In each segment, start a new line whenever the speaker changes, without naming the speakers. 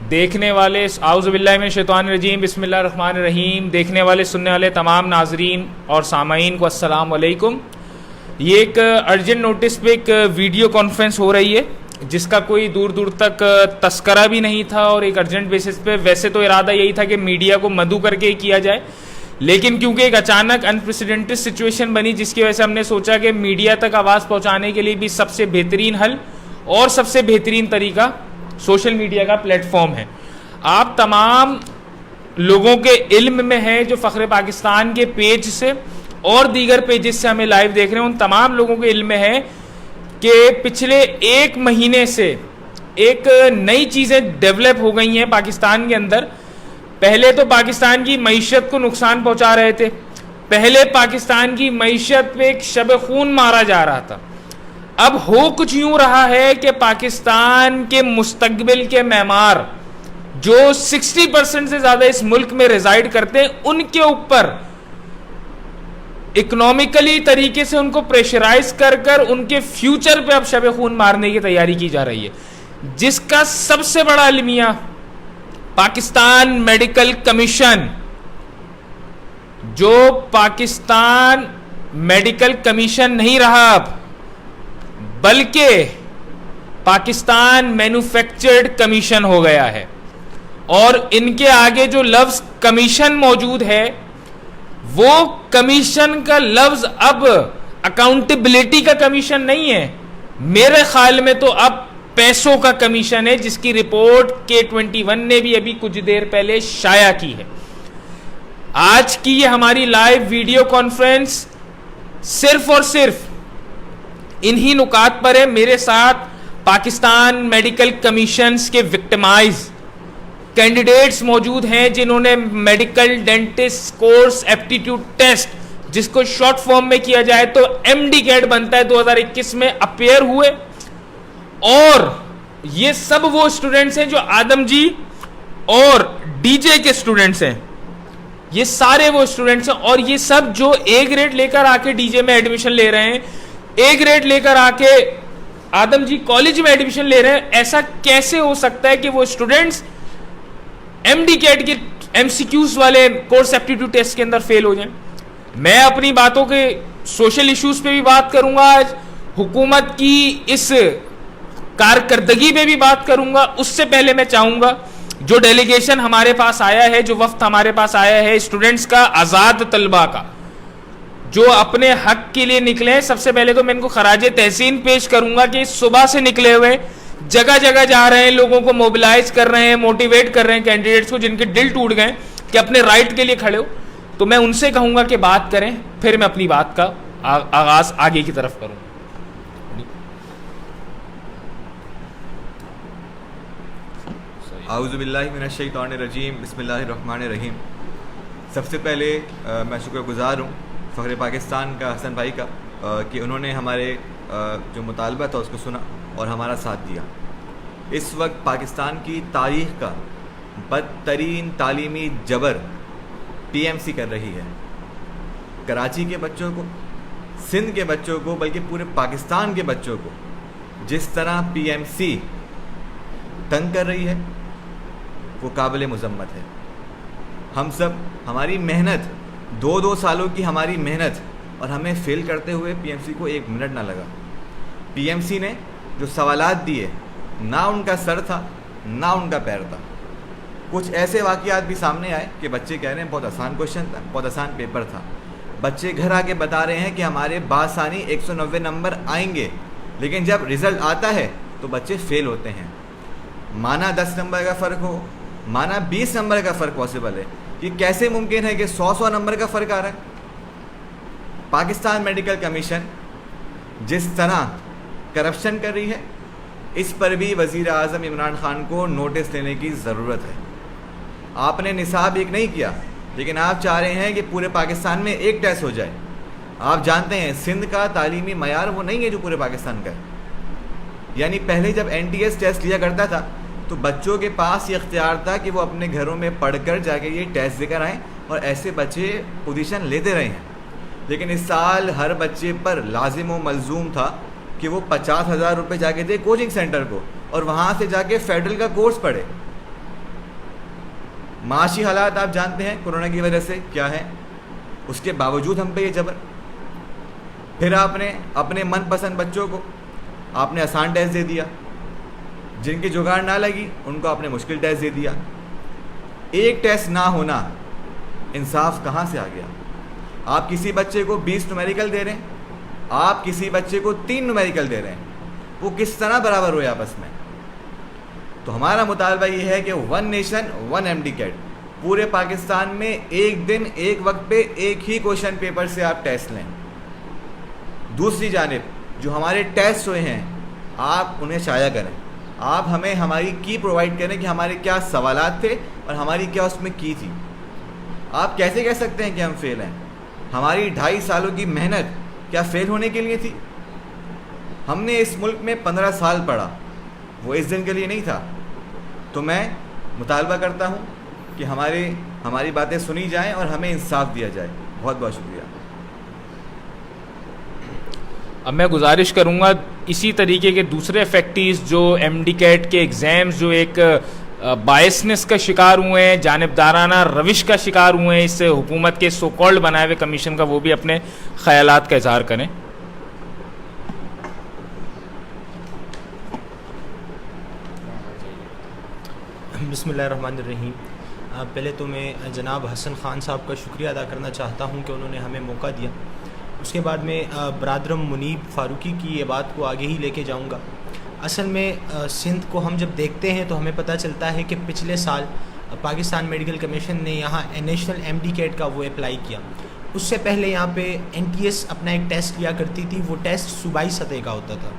देखने वाले आउज़ु बिल्लाहि मिनश शैतानिर रजीम बिस्मिल्लाहिर रहमानिर रहीम देखने वाले सुनने वाले तमाम नाजरीन और सामाईन को अस्सलाम वालेकुम। ये एक अर्जेंट नोटिस पे एक वीडियो कॉन्फ्रेंस हो रही है जिसका कोई दूर दूर तक तस्करा भी नहीं था और एक अर्जेंट बेसिस पे वैसे तो इरादा यही था कि मीडिया को मदऊ करके किया जाए, लेकिन क्योंकि एक अचानक अनप्रेसिडेंटेड सिचुएशन बनी जिसकी वजह से हमने सोचा कि मीडिया तक आवाज़ पहुंचाने के लिए भी सबसे बेहतरीन हल और सबसे बेहतरीन तरीका सोशल मीडिया का प्लेटफॉर्म है। आप तमाम लोगों के इल्म में है जो फ़ख्र पाकिस्तान के पेज से और दीगर पेजेस से हमें लाइव देख रहे हैं, उन तमाम लोगों के इल्म में है कि पिछले एक महीने से एक नई चीज़ें डेवलप हो गई हैं पाकिस्तान के अंदर। पहले तो पाकिस्तान की मईशत को नुकसान पहुंचा रहे थे, पहले पाकिस्तान की मईशत पे एक शब खून मारा जा रहा था। अब हो कुछ यूं रहा है कि पाकिस्तान के मुस्तकबिल के मेमार जो 60% से ज़्यादा इस मुल्क में रिजाइड करते हैं उनके ऊपर इकोनॉमिकली तरीके से उनको प्रेशराइज कर कर उनके फ्यूचर पे अब शब खून मारने की तैयारी की जा रही है, जिसका सबसे बड़ा अलमिया पाकिस्तान मेडिकल कमीशन, जो पाकिस्तान मेडिकल कमीशन नहीं रहा अब, बल्कि पाकिस्तान मैन्युफैक्चर्ड कमीशन हो गया है। और इनके आगे जो लफ्ज कमीशन मौजूद है वो कमीशन का लफ्ज अब अकाउंटेबिलिटी का कमीशन नहीं है, मेरे ख्याल में तो अब पैसों का कमीशन है, जिसकी रिपोर्ट K21 ने भी अभी कुछ देर पहले शाया की है। आज की ये हमारी लाइव वीडियो कॉन्फ्रेंस सिर्फ और सिर्फ इन्हीं नुकात पर है। मेरे साथ पाकिस्तान मेडिकल कमीशंस के विक्टिमाइज कैंडिडेट्स मौजूद हैं जिन्होंने medical dentist course aptitude test, जिसको शॉर्ट फॉर्म में किया जाए तो MD कैट बनता है, 2021 में अपेयर हुए। और ये सब वो स्टूडेंट्स हैं जो आदम जी और DJ के स्टूडेंट्स हैं, ये सारे वो स्टूडेंट्स हैं। और ये सब जो A ग्रेड लेकर आके DJ में एडमिशन ले रहे हैं, A ग्रेड लेकर आके आदम जी कॉलेज में एडमिशन ले रहे हैं, ऐसा कैसे हो सकता है कि वो स्टूडेंट्स MD कैट के MCQs वाले कोर्स एप्टीट्यूड टेस्ट के अंदर फेल हो जाएं? मैं अपनी बातों के सोशल इश्यूज पे भी बात करूंगा, आज हुकूमत की इस कारकर्दगी पे भी बात करूंगा। उससे पहले मैं चाहूंगा जो डेलीगेशन हमारे पास आया है, जो वफ्द हमारे पास आया है स्टूडेंट्स का, आज़ाद तलबा का, जो अपने हक के लिए निकले हैं, सबसे पहले तो मैं इनको खराजे तहसीन पेश करूंगा कि सुबह से निकले हुए जगह जगह जा रहे हैं, लोगों को मोबिलाइज कर रहे हैं, मोटिवेट कर रहे हैं कैंडिडेट्स को जिनके दिल टूट गए कि अपने राइट के लिए खड़े हो। तो मैं उनसे कहूंगा कि बात करें, फिर मैं अपनी बात का आगाज आगे की तरफ करूंगा।
आउज़ु बिल्लाहि मिनश शैतानिर रजीम बिस्मिल्लाहिर रहमानिर रहीम। सबसे पहले मैं शुक्रगुज़ार हूँ फ़ख्र पाकिस्तान का हसन भाई का कि उन्होंने हमारे जो मुतालबा था उसको सुना और हमारा साथ दिया। इस वक्त पाकिस्तान की तारीख़ का बदतरीन तालीमी जबर TMC कर रही है। कराची के बच्चों को, सिंध के बच्चों को, बल्कि पूरे पाकिस्तान के बच्चों को जिस तरह PMC तंग कर रही है वो काबिल मुज़म्मत है। हम सब, हमारी मेहनत, 2 सालों की हमारी मेहनत, और हमें फेल करते हुए PMC को 1 मिनट ना लगा। PMC ने जो सवालात दिए, ना उनका सर था ना उनका पैर था। कुछ ऐसे वाक़यात भी सामने आए कि बच्चे कह रहे हैं बहुत आसान क्वेश्चन था, बहुत आसान पेपर था। बच्चे घर आके बता रहे हैं कि हमारे बासानी 190 नंबर आएंगे, लेकिन जब रिज़ल्ट आता है तो बच्चे फेल होते हैं। माना 10 नंबर का फ़र्क हो, माना 20 नंबर का फ़र्क पॉसिबल है, कि कैसे मुमकिन है कि 100 नंबर का फ़र्क आ रहा है। पाकिस्तान मेडिकल कमीशन जिस तरह करप्शन कर रही है, इस पर भी वज़ीर आज़म इमरान ख़ान को नोटिस लेने की ज़रूरत है। आपने निसाब एक नहीं किया, लेकिन आप चाह रहे हैं कि पूरे पाकिस्तान में एक टेस्ट हो जाए। आप जानते हैं सिंध का तालीमी मयार वो नहीं है जो पूरे पाकिस्तान का है। यानी पहले जब NTS टेस्ट लिया करता था तो बच्चों के पास ये इख्तियार था कि वो अपने घरों में पढ़कर जाके ये टेस्ट देकर आएँ, और ऐसे बच्चे पोजीशन लेते रहे हैं। लेकिन इस साल हर बच्चे पर लाजिम व मलजूम था कि वो 50,000 रुपये जाके दे कोचिंग सेंटर को, और वहाँ से जाके फेडरल का कोर्स पढ़े। माशी हालात आप जानते हैं कोरोना की वजह से क्या है, उसके बावजूद हम पे ये जबर। फिर आपने अपने मनपसंद बच्चों को आपने आसान टेस्ट दे दिया, जिनकी जुगाड़ ना लगी उनको आपने मुश्किल टेस्ट दे दिया। एक टेस्ट ना होना, इंसाफ कहाँ से आ गया? आप किसी बच्चे को 20 न्यूमेरिकल दे रहे हैं, आप किसी बच्चे को 3 न्यूमेरिकल दे रहे हैं, वो किस तरह बराबर हुए आपस में? तो हमारा मुतालबा ये है कि 1 नेशन 1 MD कैट, पूरे पाकिस्तान में एक दिन एक वक्त पे एक ही क्वेश्चन पेपर से आप टेस्ट लें। दूसरी जानिब जो हमारे टेस्ट हुए हैं आप उन्हें शाया करें, आप हमें हमारी की प्रोवाइड करें कि हमारे क्या सवालात थे और हमारी क्या उसमें की थी। आप कैसे कह सकते हैं कि हम फेल हैं? हमारी 2.5 सालों की मेहनत क्या फेल होने के लिए थी? हमने इस मुल्क में 15 साल पढ़ा, वो इस दिन के लिए नहीं था। तो मैं मुतालबा करता हूँ कि हमारी बातें सुनी जाएं और हमें इंसाफ दिया जाए। बहुत बहुत शुक्रिया।
अब मैं गुजारिश करूँगा इसी तरीके के दूसरे फैक्टर्स जो MD कैट के एग्ज़ाम्स जो एक बायसनेस का शिकार हुए हैं, जानिबदाराना रविश का शिकार हुए हैं इस हुकूमत के सो कॉल्ड बनाए हुए कमीशन का, वो भी अपने ख्यालात का इजहार करें।
बिस्मिल्लाहिर्रहमानिर्रहीम। पहले तो मैं जनाब हसन ख़ान साहब का शुक्रिया अदा करना चाहता हूँ कि उन्होंने हमें मौका दिया। उसके बाद मैं बरादरम मुनीब फ़ारूकी की ये बात को आगे ही लेके जाऊँगा। असल में सिंध को हम जब देखते हैं तो हमें पता चलता है कि पिछले साल पाकिस्तान मेडिकल कमीशन ने यहाँ नेशनल MD कैट का वो अप्लाई किया। उससे पहले यहाँ पे NTS अपना एक टेस्ट लिया करती थी, वो टेस्ट सूबाई सतह का होता था।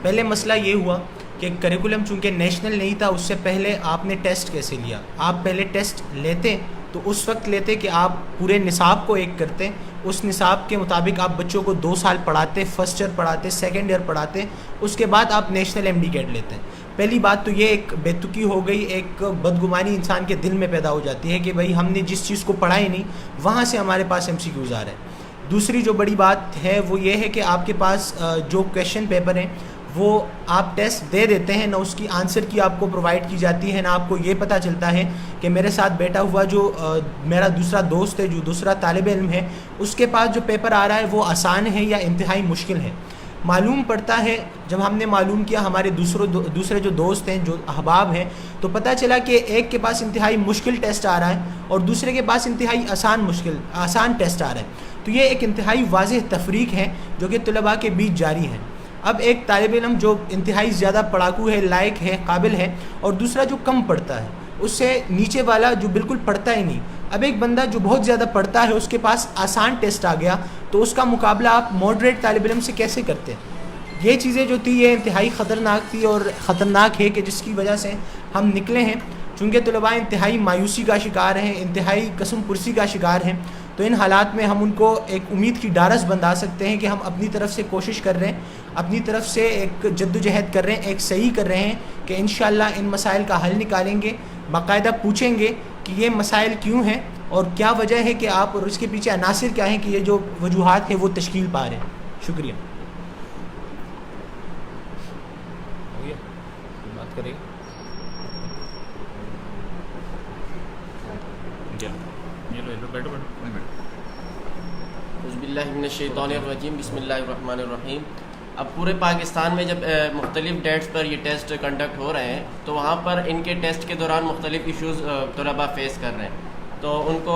पहले मसला ये हुआ कि करिकुलम चूँकि नेशनल नहीं था, उससे पहले आपने टेस्ट कैसे लिया? आप पहले टेस्ट लेते तो उस वक्त लेते कि आप पूरे निसाब को एक करते, उस निसाब के मुताबिक आप बच्चों को 2 साल पढ़ाते, फर्स्ट ईयर पढ़ाते, सेकेंड ईयर पढ़ाते, उसके बाद आप नेशनल MD कैट लेते हैं। पहली बात तो ये एक बेतुकी हो गई, एक बदगुमानी इंसान के दिल में पैदा हो जाती है कि भाई हमने जिस चीज़ को पढ़ा ही नहीं, वहाँ से हमारे पास MCQs आ रहे हैं। दूसरी जो बड़ी बात है वो ये है कि आपके पास जो क्वेश्चन पेपर हैं वो आप टेस्ट दे देते हैं, ना उसकी आंसर की आपको प्रोवाइड की जाती है, ना आपको ये पता चलता है कि मेरे साथ बैठा हुआ जो मेरा दूसरा दोस्त है, जो दूसरा तालिब इल्म है, उसके पास जो पेपर आ रहा है वो आसान है या इंतहाई मुश्किल है। मालूम पड़ता है, जब हमने मालूम किया हमारे दूसरे जो दोस्त हैं, जो अहबाब हैं, तो पता चला कि एक के पास इंतहाई मुश्किल टेस्ट आ रहा है और दूसरे के पास इंतहाई आसान टेस्ट आ रहा है। तो ये एक इंतहाई वाज़ेह तफरीक है जो कि तलबा के बीच जारी है। अब एक तालिब इल्म जो इंतहाई ज़्यादा पढ़ाकू है, लायक है, काबिल है, और दूसरा जो कम पढ़ता है, उससे नीचे वाला जो बिल्कुल पढ़ता ही नहीं। अब एक बंदा जो बहुत ज़्यादा पढ़ता है उसके पास आसान टेस्ट आ गया, तो उसका मुकाबला आप मॉडरेट तालिब इल्म से कैसे करते हैं? ये चीज़ें जो थी ये इंतहाई ख़तरनाक थी और ख़तरनाक है कि जिसकी वजह से हम निकले हैं। चूँकि तलबा इंतहाई मायूसी का शिकार हैं, इंतहाई कसम पुरसी का शिकार हैं, तो इन हालात में हम उनको एक उम्मीद की डारस बंधा सकते हैं कि हम अपनी तरफ से कोशिश कर रहे हैं, अपनी तरफ से एक जद्दोजहद कर रहे हैं, एक सही कर रहे हैं कि इंशाअल्लाह इन मसाइल का हल निकालेंगे। बाकायदा पूछेंगे कि ये मसाइल क्यों हैं और क्या वजह है कि आप, और इसके पीछे अनासिर क्या हैं कि ये जो वजूहात हैं वो तश्कील पा रहे हैं। शुक्रिया।
बात करेंगे
बिस्मिल्लाहिर्रहमानिर्रहीम, बिस्मिल्लाहिर्रहमानिर्रहीम। अब पूरे पाकिस्तान में जब मुख्तलिफ़ डेट्स पर ये टेस्ट कंडक्ट हो रहे हैं तो वहाँ पर इनके टेस्ट के दौरान मुख्तलिफ़ इश्यूज़ तलबा फेस कर रहे हैं, तो उनको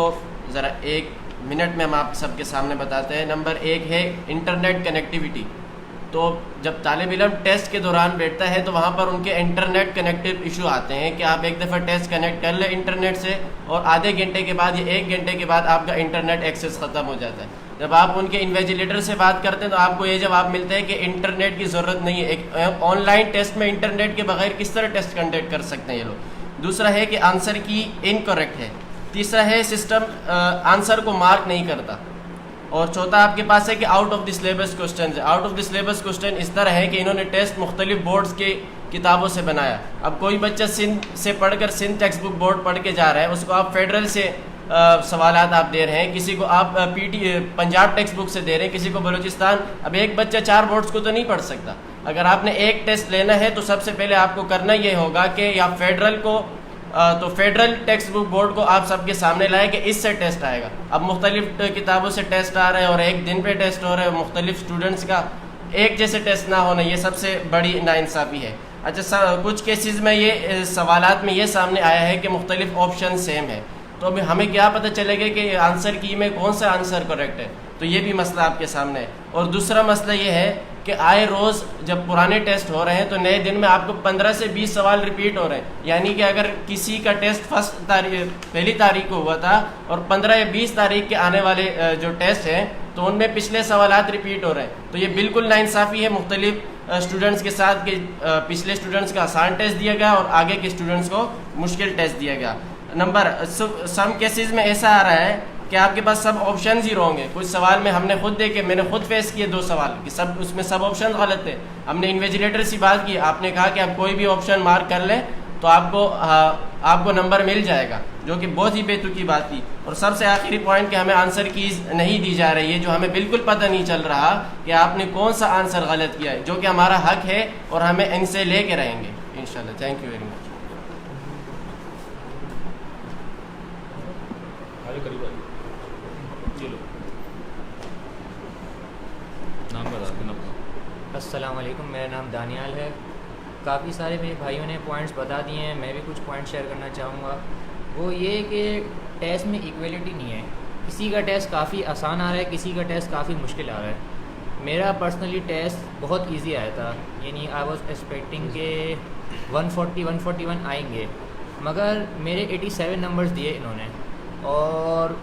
ज़रा 1 मिनट में हम आप सबके सामने बताते हैं। नंबर 1 है इंटरनेट कनेक्टिविटी। तो जब तालिब इल्म टेस्ट के दौरान बैठता है तो वहाँ पर उनके इंटरनेट कनेक्टिव इशू आते हैं कि आप एक दफ़ा टेस्ट कनेक्ट कर लें इंटरनेट से और आधे घंटे के बाद या 1 घंटे के बाद आपका इंटरनेट एक्सेस ख़त्म हो जाता है। जब आप उनके इन्वेजिलेटर से बात करते हैं तो आपको ये जवाब मिलता है कि इंटरनेट की ज़रूरत नहीं है। एक ऑनलाइन टेस्ट में इंटरनेट के बगैर किस तरह टेस्ट कंडक्ट कर सकते हैं ये लोग। दूसरा है कि आंसर की इनकरेक्ट है। तीसरा है सिस्टम आंसर को मार्क नहीं करता। और चौथा आपके पास है कि out of the syllabus question है। Out of the syllabus question इस तरह है कि इन्होंने टेस्ट मुख्तलिफ बोर्ड्स के किताबों से बनाया। अब कोई बच्चा सिंध से पढ़कर सिंध टेक्स्ट बुक बोर्ड पढ़ के जा रहा है, उसको आप फेडरल से सवालात आप दे रहे हैं, किसी को आप पंजाब टेक्स्ट बुक से दे रहे हैं, किसी को बलूचिस्तान। अब एक बच्चा 4 बोर्ड्स को तो नहीं पढ़ सकता। अगर आपने एक टेस्ट लेना है तो सबसे पहले आपको करना ये होगा कि या फेडरल को तो फेडरल टेक्स्ट बुक बोर्ड को आप सबके सामने लाए कि इससे टेस्ट आएगा। अब मुख्तलिफ किताबों से टेस्ट आ रहे हैं और एक दिन पे टेस्ट हो रहे हैं, मुख्तलिफ स्टूडेंट्स का एक जैसे टेस्ट ना होना, ये सबसे बड़ी नाइंसाफ़ी है। अच्छा, कुछ केसेस में ये सवालात में ये सामने आया है कि मुख्तलिफ ऑप्शन सेम है, तो अभी हमें क्या पता चलेगा कि आंसर की में कौन सा आंसर करेक्ट है, तो ये भी मसला आपके सामने है। और दूसरा मसला ये है कि आए रोज़ जब पुराने टेस्ट हो रहे हैं तो नए दिन में आपको 15 से 20 सवाल रिपीट हो रहे हैं, यानी कि अगर किसी का टेस्ट पहली तारीख को हुआ था और 15 या 20 तारीख के आने वाले जो टेस्ट हैं तो उनमें पिछले सवालात रिपीट हो रहे हैं, तो ये बिल्कुल नाइंसाफ़ी है मुख्तलिफ स्टूडेंट्स के साथ कि पिछले स्टूडेंट्स का आसान टेस्ट दिया गया और आगे के स्टूडेंट्स को मुश्किल टेस्ट दिया गया। सम केसेस में ऐसा आ रहा है कि आपके पास सब ऑप्शन ही रॉन्ग है। कुछ सवाल में हमने खुद देखे, मैंने खुद फेस किए 2 सवाल कि सब उसमें सब ऑप्शन गलत थे। हमने इन्विजिलेटर से बात की, आपने कहा कि आप कोई भी ऑप्शन मार्क कर लें तो आपको नंबर मिल जाएगा, जो कि बहुत ही बेतुकी बात थी। और सबसे आखिरी पॉइंट कि हमें आंसर कीज नहीं दी जा रही है, जो हमें बिल्कुल पता नहीं चल रहा कि आपने कौन सा आंसर गलत किया है, जो कि हमारा हक है और हमें इनसे लेके रहेंगे इंशाल्लाह। Thank you very much.
अस्सलाम वालेकुम, मेरा नाम दानियाल है। काफ़ी सारे मेरे भाइयों ने पॉइंट्स बता दिए हैं, मैं भी कुछ पॉइंट्स शेयर करना चाहूँगा। वो ये कि टेस्ट में इक्वलिटी नहीं है, किसी का टेस्ट काफ़ी आसान आ रहा है, किसी का टेस्ट काफ़ी मुश्किल आ रहा है। मेरा पर्सनली टेस्ट बहुत इजी आया था, यानी आई वाज एक्सपेक्टिंग के 141 आएंगे, मगर मेरे 87 नंबर्स दिए इन्होंने। और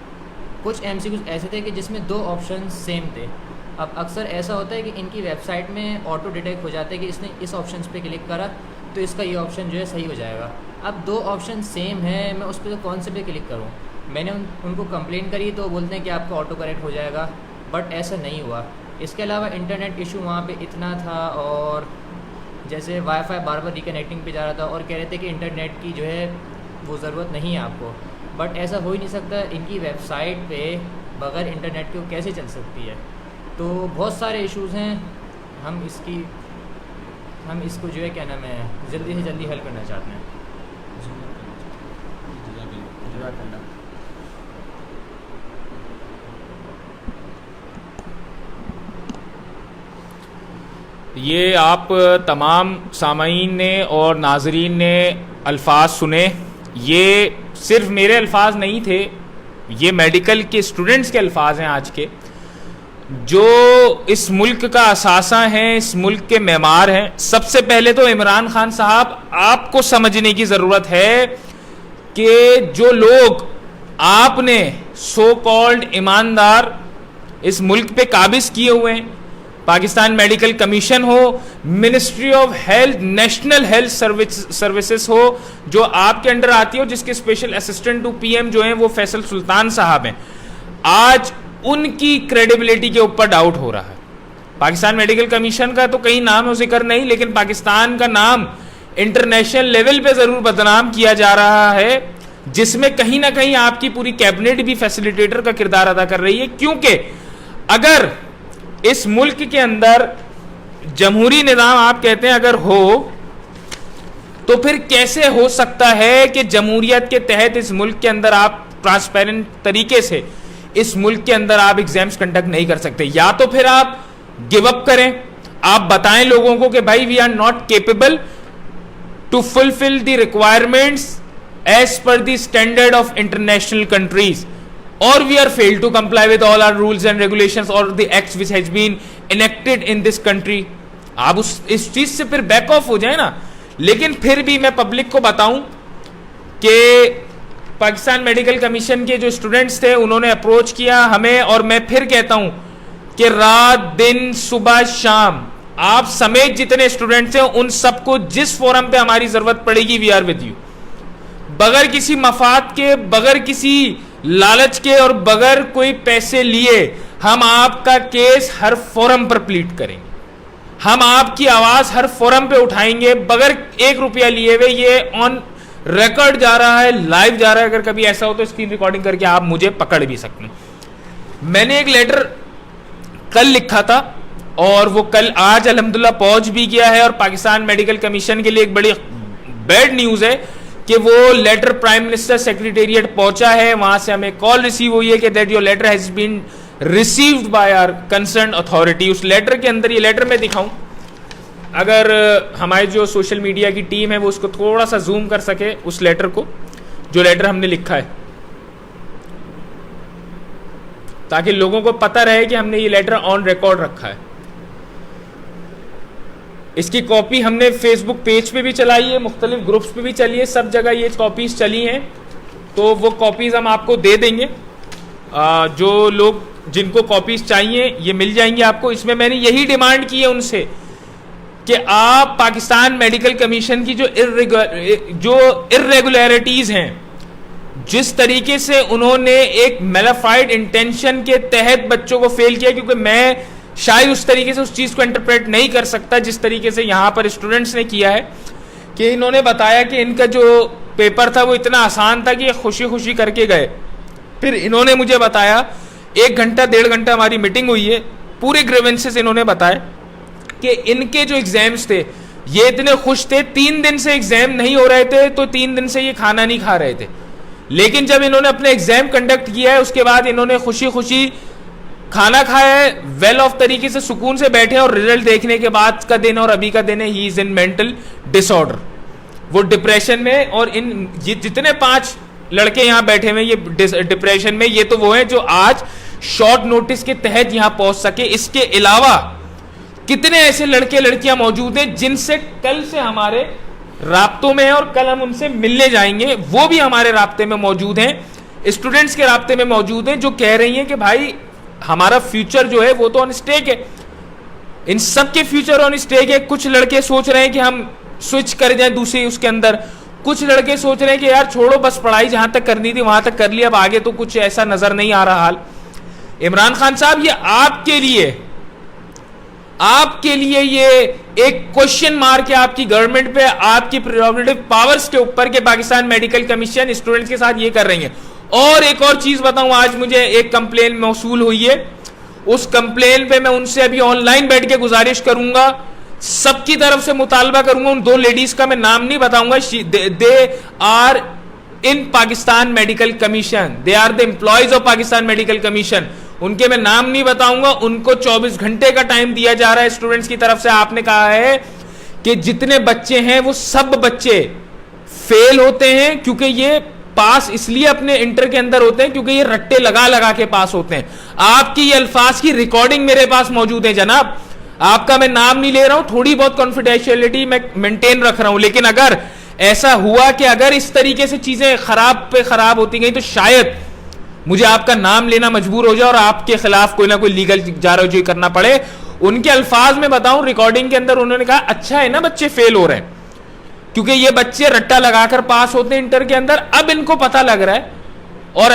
कुछ MCQs ऐसे थे कि जिसमें 2 ऑप्शन सेम थे। अब अक्सर ऐसा होता है कि इनकी वेबसाइट में ऑटो डिटेक्ट हो जाता है कि इसने इस ऑप्शन पे क्लिक करा तो इसका ये ऑप्शन जो है सही हो जाएगा। अब 2 ऑप्शन सेम है, मैं उस पर कौन से पे क्लिक करूँ? मैंने उनको कंप्लेन करी तो बोलते हैं कि आपका ऑटो करेक्ट हो जाएगा, बट ऐसा नहीं हुआ। इसके अलावा इंटरनेट इशू वहाँ पे इतना था, और जैसे वाईफाई बार बार रिकनेक्टिंग पे जा रहा था और कह रहे थे कि इंटरनेट की जो है वो ज़रूरत नहीं है आपको, बट ऐसा हो ही नहीं सकता। इनकी वेबसाइट पे बग़ैर इंटरनेट के वो कैसे चल सकती है? तो बहुत सारे इश्यूज़ हैं, हम इसको जो है क्या नाम है जल्दी से जल्दी हल करना चाहते हैं।
ये आप तमाम सामाईन ने और नाजरीन ने अल्फाज सुने, ये सिर्फ मेरे अल्फाज नहीं थे, ये मेडिकल के स्टूडेंट्स के अल्फाज हैं आज के, जो इस मुल्क का असासा हैं, इस मुल्क के मेमार हैं। सबसे पहले तो इमरान खान साहब, आपको समझने की ज़रूरत है कि जो लोग आपने सो कॉल्ड ईमानदार इस मुल्क पे काबिज किए हुए हैं, पाकिस्तान मेडिकल कमीशन हो, ministry of health, national health services हो, जो आपके अंडर आती हो, जिसके स्पेशल असिस्टेंट टू PM जो हैं वो फैसल सुल्तान साहब हैं, आज उनकी क्रेडिबिलिटी के ऊपर डाउट हो रहा है। पाकिस्तान मेडिकल कमीशन का तो कहीं नाम और जिक्र नहीं, लेकिन पाकिस्तान का नाम इंटरनेशनल लेवल पे ज़रूर बदनाम किया जा रहा है, जिसमें कहीं ना कहीं आपकी पूरी कैबिनेट भी फैसिलिटेटर का किरदार अदा कर रही है। क्योंकि अगर इस मुल्क के अंदर जमहूरी निज़ाम आप कहते हैं अगर हो, तो फिर कैसे हो सकता है कि जमहूरियत के तहत इस मुल्क के अंदर आप ट्रांसपेरेंट तरीके से इस मुल्क के अंदर आप एग्जाम्स कंडक्ट नहीं कर सकते? या तो फिर आप गिव अप करें, आप बताएं लोगों को कि भाई we are not capable to fulfil the requirements as per the standard of international countries, और we are fail to comply with all our rules and regulations और the acts which has been enacted in this country. आप इस चीज से फिर back of हो जाए ना। लेकिन फिर भी मैं पब्लिक को बताऊं कि पाकिस्तान मेडिकल कमीशन के जो स्टूडेंट्स थे उन्होंने अप्रोच किया हमें, और मैं फिर कहता हूं कि रात दिन सुबह शाम आप समेत जितने स्टूडेंट्स हैं उन सबको जिस फोरम पे हमारी जरूरत पड़ेगी वी आर विद यू, बगैर किसी मफाद के, बगैर किसी लालच के और बगैर कोई पैसे लिए हम आपका केस हर फोरम पर प्लीट करेंगे, हम आपकी आवाज हर फोरम पे उठाएंगे बगैर 1 रुपया लिए हुए। ये ऑन रिकॉर्ड जा रहा है, लाइव जा रहा है, अगर कभी ऐसा हो तो स्क्रीन रिकॉर्डिंग करके आप मुझे पकड़ भी सकते हैं। मैंने एक लेटर कल लिखा था और वो कल आज अल्हम्दुलिल्लाह पहुंच भी गया है, और पाकिस्तान मेडिकल कमीशन के लिए एक बड़ी बैड न्यूज है कि वो लेटर प्राइम मिनिस्टर सेक्रेटेरिएट पहुंचा है, वहां से हमें कॉल रिसीव हुई है कि that your letter has been received by our concern authority. उस लेटर के अंदर, ये लेटर मैं दिखाऊं, अगर हमारे जो सोशल मीडिया की टीम है वो उसको थोड़ा सा जूम कर सके, उस लेटर को, जो लेटर हमने लिखा है, ताकि लोगों को पता रहे कि हमने ये लेटर ऑन रिकॉर्ड रखा है। इसकी कॉपी हमने फेसबुक पेज पे भी चलाई है, मुख्तलिफ ग्रुप्स पे भी चली है, सब जगह ये कॉपीज चली हैं, तो वो कॉपीज हम आपको दे देंगे। जो लोग जिनको कॉपीज चाहिए ये मिल जाएंगे आपको। इसमें मैंने यही डिमांड की है उनसे कि आप पाकिस्तान मेडिकल कमीशन की जो इर्रेगुलरिटीज हैं, जिस तरीके से उन्होंने एक मेलाफाइड इंटेंशन के तहत बच्चों को फेल किया, क्योंकि मैं शायद उस तरीके से उस चीज को इंटरप्रेट नहीं कर सकता जिस तरीके से यहां पर स्टूडेंट्स ने किया है, कि इन्होंने बताया कि इनका जो पेपर था वो इतना आसान था कि ये खुशी खुशी करके गए। फिर इन्होंने मुझे बताया, 1 घंटा 1.5 घंटा हमारी मीटिंग हुई है, पूरे ग्रीवेंसेस इन्होंने बताए कि इनके जो एग्जाम्स थे ये इतने खुश थे, 3 दिन से एग्जाम नहीं हो रहे थे, तो 3 दिन से ये खाना नहीं खा रहे थे। लेकिन जब इन्होंने अपने एग्जाम कंडक्ट किया है उसके बाद इन्होंने खुशी खुशी खाना खाया है, वेल ऑफ तरीके से सुकून से बैठे, और रिजल्ट देखने के बाद का दिन और अभी का दिन है, he is in mental disorder, वो डिप्रेशन में। और इन जितने 5 लड़के यहाँ बैठे हुए ये डिप्रेशन में, ये तो वो हैं जो आज शॉर्ट नोटिस के तहत यहाँ पहुंच सके। इसके अलावा कितने ऐसे लड़के लड़कियां मौजूद हैं जिनसे कल से हमारे राब्तों में है और कल हम उनसे मिलने जाएंगे, वो भी हमारे राब्ते में मौजूद हैं, स्टूडेंट्स के राब्ते में मौजूद हैं, जो कह रही हैं कि भाई हमारा फ्यूचर जो है वो तो ऑन स्टेक है। इन सब के फ्यूचर ऑन स्टेक है। कुछ लड़के सोच रहे हैं कि हम स्विच कर जाएं दूसरे उसके अंदर, कुछ लड़के सोच रहे हैं कि यार छोड़ो, बस पढ़ाई जहां तक करनी थी वहां तक कर ली, अब आगे तो कुछ ऐसा नजर नहीं आ रहा हाल। इमरान खान साहब, ये आपके लिए ये एक क्वेश्चन मार्क है आपकी गवर्नमेंट पे, आपकी प्रेरोगेटिव पावर्स के ऊपर, के पाकिस्तान मेडिकल कमीशन स्टूडेंट्स के साथ ये कर रही है। और एक और चीज बताऊं, आज मुझे एक कंप्लेन मौसूल हुई है, उस कंप्लेन पे मैं उनसे अभी ऑनलाइन बैठ के गुजारिश करूंगा, सबकी तरफ से मुतालबा करूंगा। उन 2 लेडीज का मैं नाम नहीं बताऊंगा, they are in Pakistan medical commission, they are the employees of Pakistan medical commission, उनके मैं नाम नहीं बताऊंगा। उनको 24 घंटे का टाइम दिया जा रहा है स्टूडेंट्स की तरफ से। आपने कहा है कि जितने बच्चे हैं वो सब बच्चे फेल होते हैं, क्योंकि ये पास इसलिए अपने इंटर के अंदर होते हैं क्योंकि ये रट्टे लगा लगा के पास होते हैं। आपकी ये अल्फाज की रिकॉर्डिंग मेरे पास मौजूद है जनाब, आपका मैं नाम नहीं ले रहा हूं, थोड़ी बहुत कॉन्फिडेंशियलिटी मैं मेंटेन रख रहा हूं। लेकिन अगर ऐसा हुआ कि अगर इस तरीके से चीजें खराब पे खराब होती गई तो शायद मुझे आपका नाम लेना मजबूर हो जाए और आपके खिलाफ कोई ना कोई लीगल जारवजोई करना पड़े। उनके अल्फाज में बताऊं, रिकॉर्डिंग के अंदर उन्होंने कहा अच्छा है ना बच्चे फेल हो रहे हैं, क्योंकि ये बच्चे रट्टा लगाकर पास होते हैं इंटर के अंदर, अब इनको पता लग रहा है। और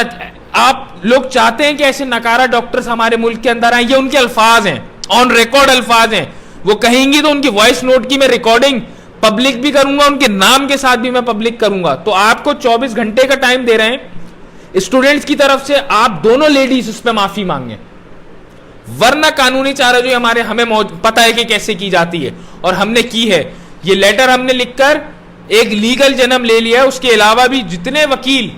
आप लोग चाहते हैं कि ऐसे नकारा डॉक्टर्स हमारे मुल्क के अंदर आए, ये उनके अल्फाज हैं, ऑन रिकॉर्ड अल्फाज हैं। वो कहेंगी तो उनकी वॉइस नोट की मैं रिकॉर्डिंग पब्लिक भी करूंगा, उनके नाम के साथ भी मैं पब्लिक करूंगा। तो आपको 24 घंटे का टाइम दे रहे हैं स्टूडेंट्स की तरफ से, आप दोनों लेडीज उस पर माफी मांगे, वरना कानूनी चाराजोई हमारे हमें पता है कि कैसे की जाती है और हमने की है। ये लेटर हमने लिखकर एक लीगल जन्म ले लिया है। उसके अलावा भी जितने वकील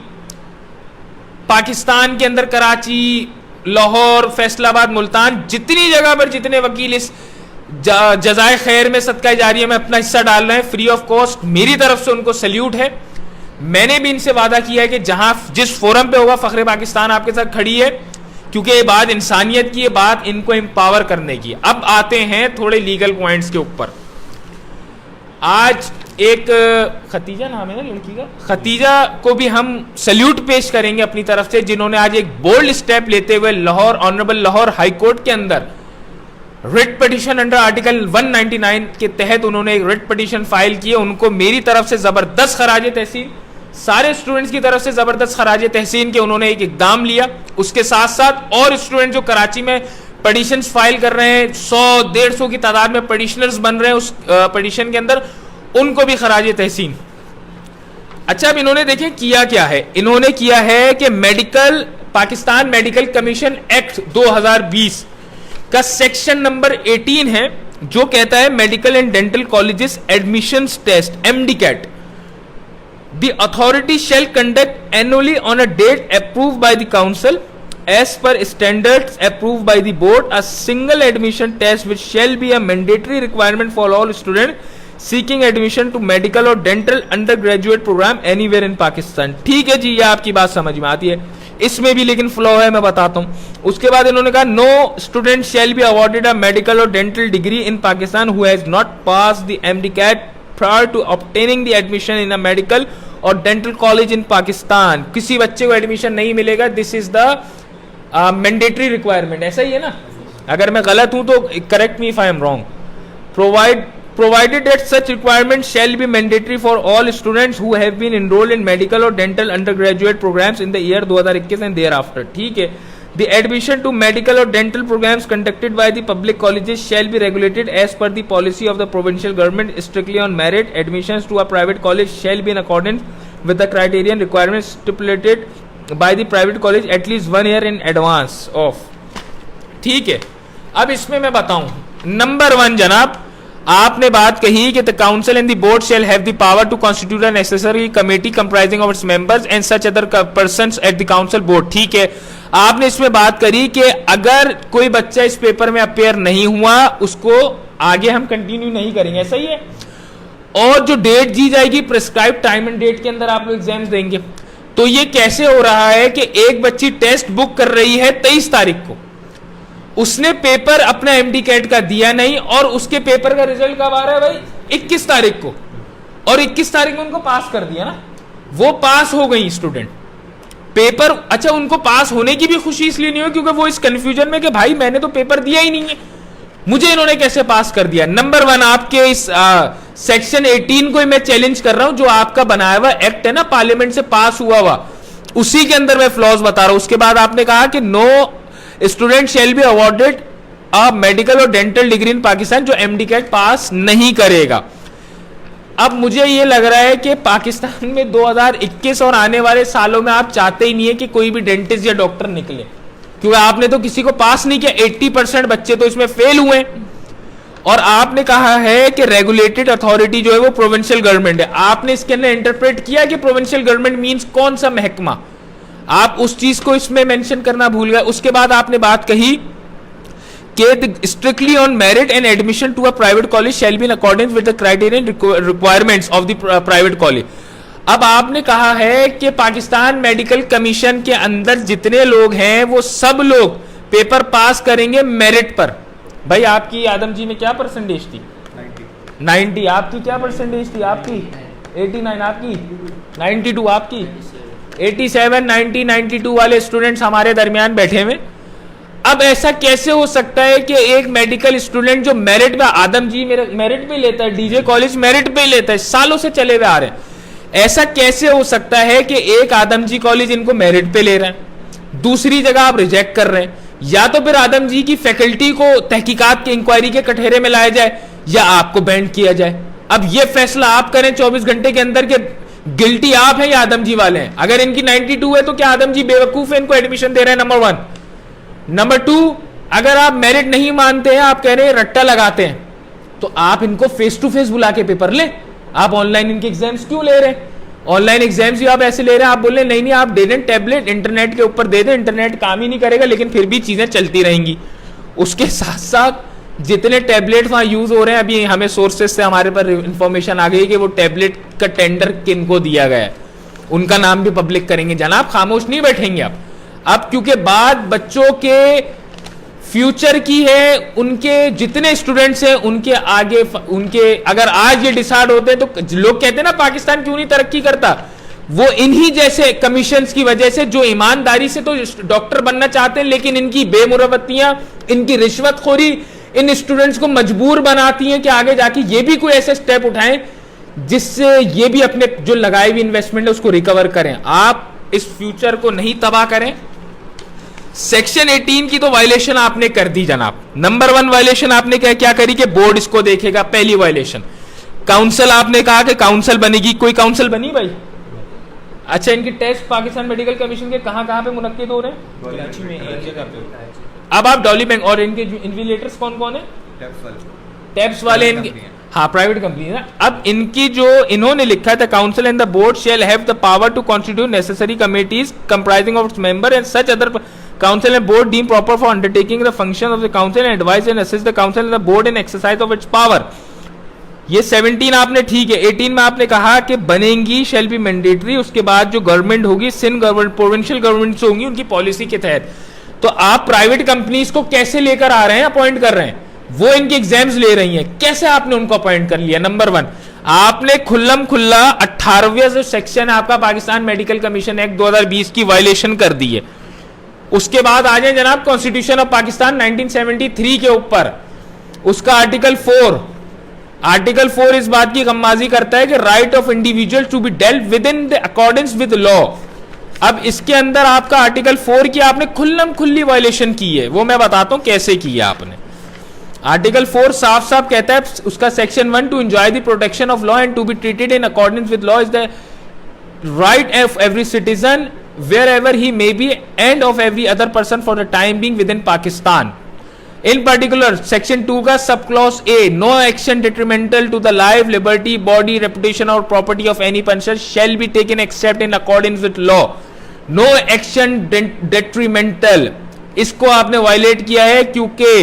पाकिस्तान के अंदर, कराची, लाहौर, फैसलाबाद, मुल्तान, जितनी जगह पर जितने वकील इस जजाए खैर में, सदका जारिया में अपना हिस्सा डाल रहे हैं फ्री ऑफ कॉस्ट, मेरी तरफ से उनको सैल्यूट है। मैंने भी इनसे वादा किया है कि जहां जिस फोरम पे होगा फख्रे पाकिस्तान आपके साथ खड़ी है, क्योंकि ये बात इंसानियत की, ये बात इनको एम्पावर करने की। अब आते हैं थोड़े लीगल पॉइंट्स के ऊपर। आज एक खतीजा नाम है ना लड़की का, खतीजा को भी हम सैल्यूट पेश करेंगे अपनी तरफ से, जिन्होंने आज एक बोल्ड स्टेप लेते हुए Lahore, honourable Lahore high court के अंदर रिट पिटीशन अंडर आर्टिकल 199 के तहत उन्होंने एक रिट पिटीशन फाइल की है। उनको मेरी तरफ से जबरदस्त खराज तहसीन, सारे स्टूडेंट्स की तरफ से जबरदस्त खराज तहसीन के उन्होंने एक इकदाम लिया। उसके साथ साथ और स्टूडेंट जो कराची में पिटीशंस फाइल कर रहे हैं, 100-150 की तादाद में पिटीशनर्स बन रहे हैं उस पिटीशन के अंदर, उनको भी खराज तहसीन। अच्छा, अब इन्होंने देखें किया क्या है। इन्होंने किया है कि पाकिस्तान मेडिकल कमीशन एक्ट 2020 का सेक्शन नंबर 18 है, जो कहता है medical and dental colleges admissions test, MDCAT, The authority shall conduct annually on a date approved by the council as per standards approved by the board a single admission test which shall be a mandatory requirement for all students seeking admission to medical or dental undergraduate program anywhere in Pakistan. ठीक है जी, ये आपकी बात समझ में आती है. इसमें भी लेकिन फ्लॉ है, मैं बताता हूं. उसके बाद इन्होंने कहा no student shall be awarded a medical और dental degree in Pakistan who has not pass the MDCAT prior to obtaining the admission in a medical or dental college in Pakistan. किसी बच्चे को एडमिशन नहीं मिलेगा. This is the mandatory requirement. ऐसा ही है ना? अगर मैं गलत हूं तो correct me if I am wrong. Provided that such requirements shall be mandatory for all students who have been enrolled in medical or dental undergraduate programs in the year 2021 and thereafter. ठीक है. The admission to medical or dental programs conducted by the public colleges shall be regulated as per the policy of the provincial government strictly on merit. Admissions to a private college shall be in accordance with the criterion requirements stipulated by the private college at least 1 year in advance of. ठीक है. अब इसमें मैं बताऊं. Number 1 जनाब, आपने बात कही कि the council and the board shall have the power to constitute a necessary committee comprising of its members and such other persons at the council board. ठीक है. आपने इसमें बात करी कि अगर कोई बच्चा इस पेपर में अपेयर नहीं हुआ उसको आगे हम कंटिन्यू नहीं करेंगे. ऐसा ही है. और जो डेट दी जाएगी प्रिस्क्राइब टाइम एंड डेट के अंदर आप लोग एग्जाम्स देंगे. तो ये कैसे हो रहा है कि एक बच्ची टेस्ट बुक कर रही है 23 तारीख को, उसने पेपर अपना MDCAT का दिया नहीं और उसके पेपर का रिजल्ट कब आ रहा है भाई? 21 तारीख को. और 21 तारीख में उनको पास कर दिया ना, वो पास हो गई स्टूडेंट. पेपर अच्छा, उनको पास होने की भी खुशी इसलिए नहीं हो क्योंकि वो इस कंफ्यूजन में कि भाई मैंने तो पेपर दिया ही नहीं है, मुझे इन्होंने कैसे पास कर दिया. नंबर 1 आपके इस सेक्शन 18 को मैं चैलेंज कर रहा हूं, जो आपका बनाया हुआ एक्ट है ना, पार्लियामेंट से पास हुआ हुआ, उसी के अंदर मैं फ्लॉज बता रहा हूं. उसके बाद आपने कहा कि no student shall be awarded a medical और डेंटल डिग्री इन पाकिस्तान जो MDCAT पास नहीं करेगा. अब मुझे ये लग रहा है कि पाकिस्तान में 2021 और आने वाले सालों में आप चाहते ही नहीं है कि कोई भी डेंटिस्ट या डॉक्टर निकले, क्योंकि आपने तो किसी को पास नहीं किया. 80% बच्चे तो इसमें फेल हुए. और आपने कहा है कि रेगुलेटेड अथॉरिटी जो है वो प्रोविंशियल गवर्नमेंट है. आपने इसके अंदर इंटरप्रेट किया कि प्रोविंशियल गवर्नमेंट मींस कौन सा महकमा, आप उस चीज को इसमें मेंशन करना भूल गए. उसके बाद आपने बात कही कि strictly on merit and admission to a private college shall be in accordance with the criterion requirements of the private college. अब आपने कहा है कि पाकिस्तान मेडिकल कमीशन के अंदर जितने लोग हैं वो सब लोग पेपर पास करेंगे मेरिट पर. भाई आपकी आदम जी में क्या परसेंटेज थी? 90. आपकी क्या परसेंटेज थी? आपकी 89. आपकी 92. आपकी 87, 90, 92 वाले स्टूडेंट्स हमारे दरमियान बैठे हुए. अब ऐसा कैसे हो सकता है कि एक मेडिकल स्टूडेंट जो मेरिट पे, आदम जी मेरिट पे लेता है, डीजे कॉलेज मेरिट पे लेता है, सालों से चले हुए आ रहे हैं, ऐसा कैसे हो सकता है कि एक आदम जी कॉलेज इनको मेरिट पे ले रहे हैं, दूसरी जगह आप रिजेक्ट कर रहे हैं? या तो फिर आदम जी की फैकल्टी को तहकीकात के इंक्वायरी के कटहरे में लाया जाए या आपको बैंड किया जाए. अब ये फैसला आप करें 24 घंटे के अंदर के गिल्टी आप हैं या आदम जी वाले हैं. अगर इनकी 92 है तो क्या आदम जी बेवकूफ है, इनको एडमिशन दे रहे हैं? नंबर 1. नंबर 2, अगर आप मेरिट नहीं मानते हैं, आप कह रहे हैं रट्टा लगाते हैं, तो आप इनको फेस टू फेस बुला के पेपर लें. आप ऑनलाइन इनके एग्जाम्स क्यों ले रहे हैं? ऑनलाइन एग्जाम्स भी आप ऐसे ले रहे हैं, आप बोल रहे हैं नहीं आप दे दें टैबलेट, इंटरनेट के ऊपर दे दें, इंटरनेट काम ही नहीं करेगा लेकिन फिर भी चीजें चलती रहेंगी. उसके साथ साथ जितने टैबलेट वहां यूज हो रहे हैं, अभी हमें सोर्सेस से हमारे पर इंफॉर्मेशन आ गई कि वो टैबलेट का टेंडर किनको दिया गया है, उनका नाम भी पब्लिक करेंगे. जनाब खामोश नहीं बैठेंगे आप. अब क्योंकि बात बच्चों के फ्यूचर की है, उनके जितने स्टूडेंट्स हैं उनके आगे, उनके अगर आज ये डिसाइड होते हैं तो लोग कहते हैं ना पाकिस्तान क्यों नहीं तरक्की करता, वो इन्हीं जैसे कमीशंस की वजह से जो ईमानदारी से तो डॉक्टर बनना चाहते हैं लेकिन इनकी बेमुरवत्तियां, इनकी रिश्वतखोरी इन स्टूडेंट्स को मजबूर बनाती हैं कि आगे जाके ये भी कोई ऐसे स्टेप उठाएं जिससे ये भी अपने जो लगाए हुए इन्वेस्टमेंट है उसको रिकवर करें. आप इस फ्यूचर को नहीं तबाह करें. सेक्शन 18 की तो वायलेशन आपने कर दी जनाब. नंबर 1 वायलेशन आपने क्या करी कि बोर्ड इसको देखेगा. पहली वायलेशन. काउंसिल आपने कहा कि काउंसिल बनेगी, कोई काउंसिल बनी भाई? अच्छा, इनके टेस्ट पाकिस्तान मेडिकल कमीशन के कहां पे मुनक्किद हो रहे हैं?
कराची में एक जगह पे.
अब आप डॉली बैंक और इनके इन्विजिलेटर्स कौन कौन है? टैब्स वाले इनके हाँ प्राइवेट कंपनी ना। अब इनकी जो इन्होंने लिखा है, the council and the board shall have the power to constitute necessary committees comprising of its member and such other council and board deemed proper for undertaking the function of the council and advise and assist the council and the board in exercise of its power। ये 17 आपने ठीक है। 18 में आपने कहा कि बनेंगी shall be mandatory, उसके बाद जो गवर्नमेंट होगी सिंध गवर्नमेंट प्रोविंशियल गवर्नमेंट होंगी उनकी पॉलिसी के तहत। तो आप प्राइवेट कंपनीज को कैसे लेकर आ रहे हैं, अपॉइंट कर रहे हैं, वो इनके एग्जाम्स ले रही हैं, कैसे आपने उनको अपॉइंट कर लिया? नंबर 1, आपने खुल्लम खुल्ला 18वां जो सेक्शन है आपका पाकिस्तान मेडिकल कमीशन एक्ट 2020 की वायलेशन कर दी है। उसके बाद आ जाए जनाब कॉन्स्टिट्यूशन ऑफ पाकिस्तान 1973 के ऊपर, उसका आर्टिकल 4 इस बात की गम्माजी करता है कि right of individual to be dealt with in the accordance with law. अब इसके अंदर आपका आर्टिकल 4 की आपने खुल्लम खुल्ली वायलेशन की है, वो मैं बताता हूं कैसे की है आपने। आर्टिकल 4 साफ साफ कहता है उसका section 1, to enjoy the protection of law and to be treated in accordance with law is the right of every citizen wherever he may be and of every other person for the time being within Pakistan. In particular, section 2 का सब clause A, no action detrimental to the life, liberty, body, reputation or property of any person shall be taken except in accordance with law. No action detrimental, इसको आपने violet किया है क्योंकि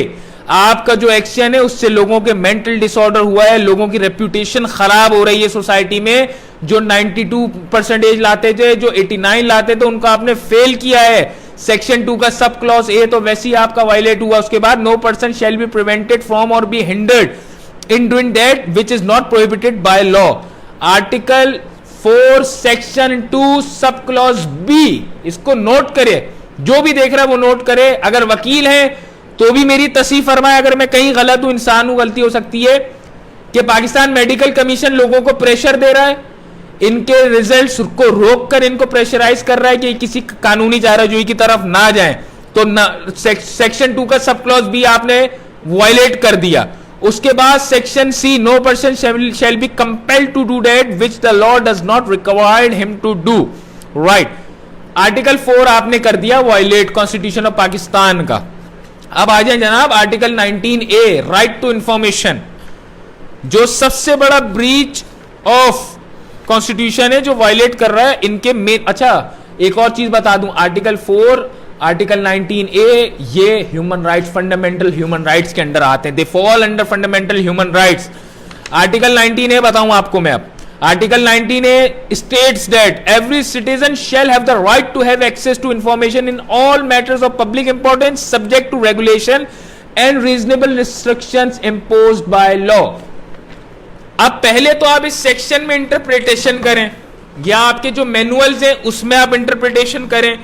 आपका जो action है उससे लोगों के मेंटल डिसऑर्डर हुआ है, लोगों की रेप्यूटेशन खराब हो रही है सोसाइटी में। जो 92% लाते थे, जो 89 लाते थे, उनका आपने फेल किया है। सेक्शन 2 का सब क्लॉज ए तो वैसे ही आपका वायलेट हुआ। उसके बाद no person shall be prevented from और be hindered in doing that which is not prohibited by law. Article 4 section 2 sub clause B, इसको नोट करे, जो भी देख रहा है वो नोट करे। अगर वकील है तो भी मेरी तस्वीर फरमाए, अगर मैं कहीं गलत हूं, इंसान हूं, गलती हो सकती है, कि पाकिस्तान मेडिकल कमीशन लोगों को प्रेशर दे रहा है, इनके रिजल्ट्स को रोककर इनको प्रेशराइज कर रहा है कि किसी कानूनी चाराजोई की तरफ ना जाएं, तो सेक्शन 2 का सब क्लॉज बी आपने वायलेट कर दिया। उसके बाद section C, no person shall be compelled to do that which the law does not require him to do, right. Article 4 आपने कर दिया वायलेट कॉन्स्टिट्यूशन ऑफ पाकिस्तान का। अब आ जाए जनाब article 19A, right to information, जो सबसे बड़ा ब्रीच ऑफ कॉन्स्टिट्यूशन है, जो वायलेट कर रहा है इनके में। अच्छा एक और चीज बता दूं, आर्टिकल 4 आर्टिकल 19A ये human rights, fundamental human rights के अंडर आते हैं, they fall under fundamental human rights. Article 19A बताऊं आपको मैं अब। Article 19A states that every citizen shall have the right to have access to information in all matters of public importance subject to regulation and reasonable restrictions imposed by law। अब पहले तो आप इस section में interpretation करें, या आपके जो मैनुअल्स हैं उसमें आप इंटरप्रिटेशन करें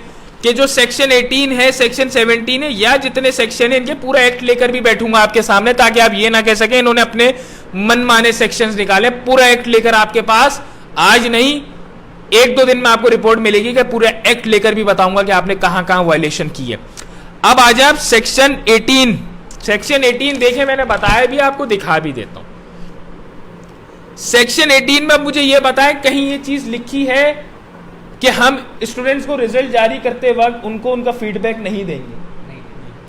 कि जो सेक्शन 18 है, सेक्शन 17 है, या जितने सेक्शन है इनके पूरा एक्ट लेकर भी बैठूंगा आपके सामने, ताकि आप ये ना कह सकें इन्होंने अपने मनमाने सेक्शंस निकाले। पूरा एक्ट लेकर आपके पास, आज नहीं 1-2 दिन में आपको रिपोर्ट मिलेगी कि पूरा एक्ट लेकर भी बताऊंगा कि आपने कहां कहां वायलेशन की है। अब आ जाए सेक्शन 18। सेक्शन 18 देखें, मैंने बताया भी, आपको दिखा भी देता हूं। सेक्शन 18 में मुझे यह बताएं कहीं ये चीज लिखी है कि हम स्टूडेंट्स को रिजल्ट जारी करते वक्त उनको उनका फीडबैक नहीं देंगे?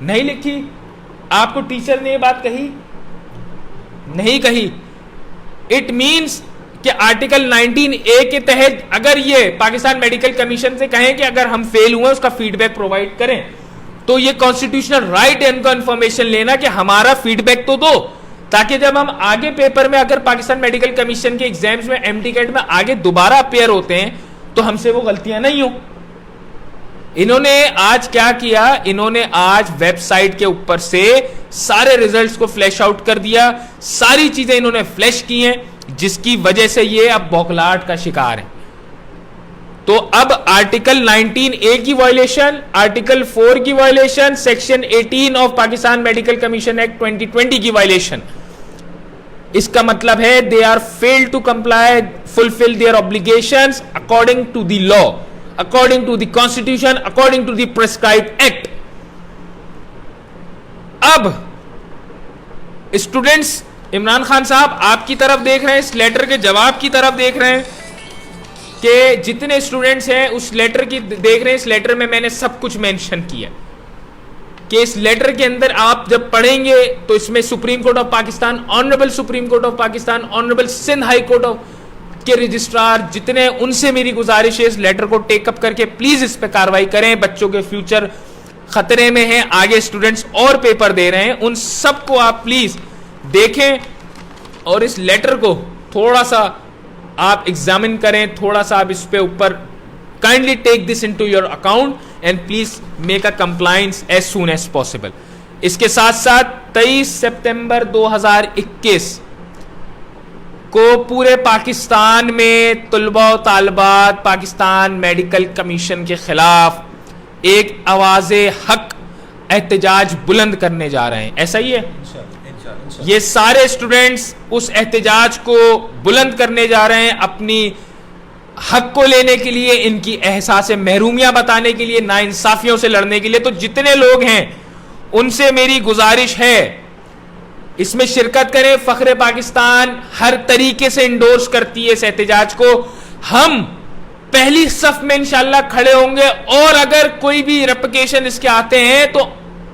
नहीं लिखी। आपको टीचर ने ये बात कही? नहीं कही। इट मींस कि आर्टिकल 19A के तहत अगर ये पाकिस्तान मेडिकल कमीशन से कहें कि अगर हम फेल हुए उसका फीडबैक प्रोवाइड करें, तो ये कॉन्स्टिट्यूशनल राइट है इनका इन्फॉर्मेशन लेना कि हमारा फीडबैक तो दो, ताकि जब हम आगे पेपर में अगर पाकिस्तान मेडिकल कमीशन के एग्जाम्स में MTCAT में आगे दोबारा अपेयर होते हैं तो हमसे वो गलतियां नहीं हो। इन्होंने आज क्या किया, इन्होंने आज वेबसाइट के ऊपर से सारे रिजल्ट्स को फ्लैश आउट कर दिया, सारी चीजें इन्होंने फ्लैश की हैं, जिसकी वजह से ये अब बौखलाहट का शिकार है। तो अब आर्टिकल 19A की वायलेशन, आर्टिकल 4 की violation, section 18 of Pakistan medical commission act 2020 की वायलेशन। इसका मतलब है they are failed to comply, fulfill their obligations according to the law, according to the constitution, according to the prescribed act. अब students, Imran Khan साहब आपकी तरफ देख रहे हैं, इस लेटर के जवाब की तरफ देख रहे हैं कि जितने स्टूडेंट्स हैं उस लेटर की देख रहे हैं। इस लेटर में मैंने सब कुछ मेंशन किया। कि इस लेटर के अंदर आप जब पढ़ेंगे तो इसमें supreme court of Pakistan, honourable supreme court of Pakistan, honourable Sindh high court of के रजिस्ट्रार जितने, उनसे मेरी गुजारिश है इस लेटर को टेकअप करके प्लीज इस पे कार्रवाई करें। बच्चों के फ्यूचर खतरे में है, आगे स्टूडेंट्स और पेपर दे रहे हैं, उन सबको आप प्लीज देखें और इस लेटर को थोड़ा सा आप एग्जामिन करें, थोड़ा सा आप इस पे ऊपर kindly take this into your account and please make a compliance as soon as possible. इसके साथ साथ 23 सितंबर 2021 को पूरे पाकिस्तान में तुलबा और तालिबात पाकिस्तान मेडिकल कमीशन के खिलाफ एक आवाज़े हक एहतजाज बुलंद करने जा रहे हैं। ऐसा ही है, ये सारे स्टूडेंट्स उस एहतजाज को बुलंद करने जा रहे हैं, अपनी हक को लेने के लिए, इनकी एहसास महरूमियां बताने के लिए, नाइंसाफियों से लड़ने के लिए। तो जितने लोग हैं उनसे मेरी गुजारिश है इसमें शिरकत करें। फख्रे पाकिस्तान हर तरीके से इंडोर्स करती है इस एहतजाज को। हम पहली सफ में इंशाल्लाह खड़े होंगे और अगर कोई भी रेप्लिकेशन इसके आते हैं तो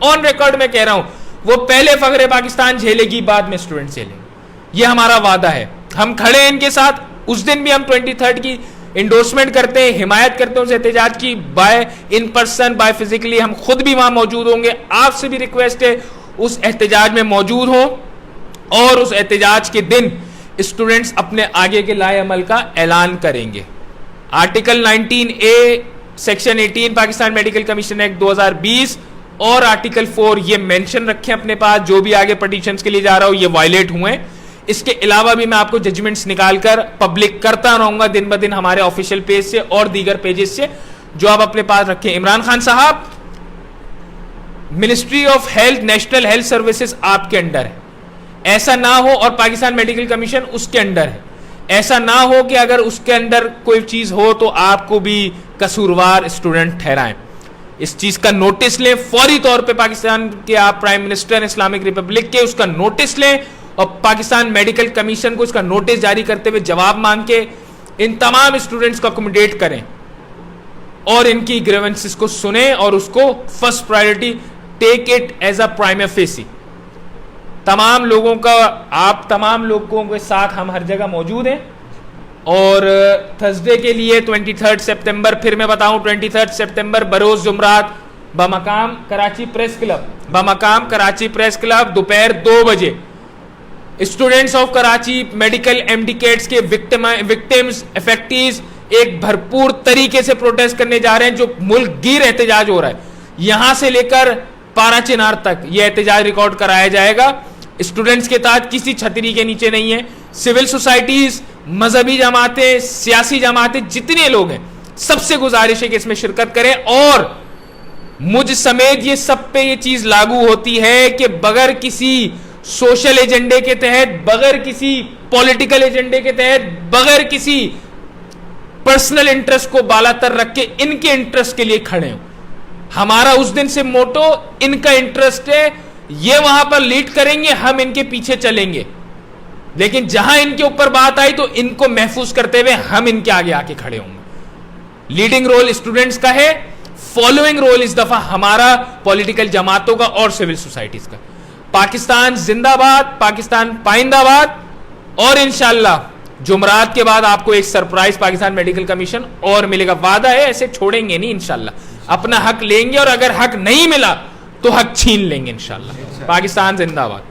ऑन रिकॉर्ड में कह रहा हूं वो पहले फख्रे पाकिस्तान झेलेगी, बाद में स्टूडेंट झेलेंगे। ये हमारा वादा है, हम खड़े हैं इनके साथ। उस दिन भी हम 23 की इंडोर्समेंट करते हैं, हिमायत करते हैं उस एहतजाज की, by in person by physically हम खुद भी वहां मौजूद होंगे। आपसे भी रिक्वेस्ट है उस एहतजाज में मौजूद हो और उस एहतजाज के दिन स्टूडेंट्स अपने आगे के लाए अमल का ऐलान करेंगे। Article 19A section 18 Pakistan medical commission act 2020 और आर्टिकल 4 ये मेंशन रखें अपने पास, जो भी आगे पटिशंस के लिए जा रहा हो ये वायलेट हुए। इसके अलावा भी मैं आपको जजमेंट्स निकालकर पब्लिक करता रहूंगा दिन ब दिन हमारे ऑफिशियल पेज से और दीगर पेजेस से, जो आप अपने पास रखें। इमरान खान साहब, ministry of health, national health services आपके अंडर है, ऐसा ना हो, और पाकिस्तान मेडिकल कमीशन उसके अंडर है, ऐसा ना हो कि अगर उसके अंडर कोई चीज हो तो आपको भी कसूरवार स्टूडेंट ठहराएं। इस चीज का नोटिस लें फौरी तौर पे, पाकिस्तान के आप प्राइम मिनिस्टर इस्लामिक रिपब्लिक के, उसका नोटिस लें और पाकिस्तान मेडिकल कमीशन को इसका नोटिस जारी करते हुए जवाब मांग के इन तमाम स्टूडेंट्स को अकोमोडेट करें और इनकी ग्रीवेंसेस को सुने और उसको first priority take it as a prime facie. तमाम लोगों का, आप तमाम लोगों के साथ हम हर जगह मौजूद हैं। और थर्सडे के लिए 23 सितंबर, फिर मैं बताऊं 23 सितंबर बरोज जुमरात बमकाम कराची प्रेस क्लब दोपहर 2 बजे स्टूडेंट्स ऑफ कराची मेडिकल एमडीकेट्स के विक्टिम्स इफेक्टीज एक भरपूर तरीके से प्रोटेस्ट करने जा रहे हैं। जो मुल्क गिर एहतजाज हो रहा है, यहां से लेकर पारा चिनार तक यह एहतजाज रिकॉर्ड कराया जाएगा। स्टूडेंट्स के तहत किसी छतरी के नीचे नहीं है। सिविल सोसाइटीज, मजहबी जमातें, सियासी जमातें, जितने लोग हैं, सबसे गुजारिश है कि इसमें शिरकत करें। और मुझ समेत ये सब पे ये चीज लागू होती है कि बगैर किसी सोशल एजेंडे के तहत, बगैर किसी पॉलिटिकल एजेंडे के तहत, बगैर किसी पर्सनल इंटरेस्ट को बालातर रख के इनके इंटरेस्ट के लिए खड़े हो। हमारा उस दिन से मोटो इनका इंटरेस्ट है, ये वहां पर लीड करेंगे, हम इनके पीछे चलेंगे, लेकिन जहां इनके ऊपर बात आई तो इनको महफूज करते हुए हम इनके आगे आके खड़े होंगे। लीडिंग रोल स्टूडेंट्स का है, फॉलोइंग रोल इस दफा हमारा पॉलिटिकल जमातों का और सिविल सोसाइटीज का। पाकिस्तान जिंदाबाद, पाकिस्तान पाइंदाबाद। और इंशाल्लाह जुमरात के बाद आपको एक सरप्राइज पाकिस्तान मेडिकल कमीशन और मिलेगा, वादा है, ऐसे छोड़ेंगे नहीं इंशाल्लाह। अपना हक लेंगे और अगर हक नहीं मिला तो हक छीन लेंगे इंशाल्लाह। पाकिस्तान जिंदाबाद।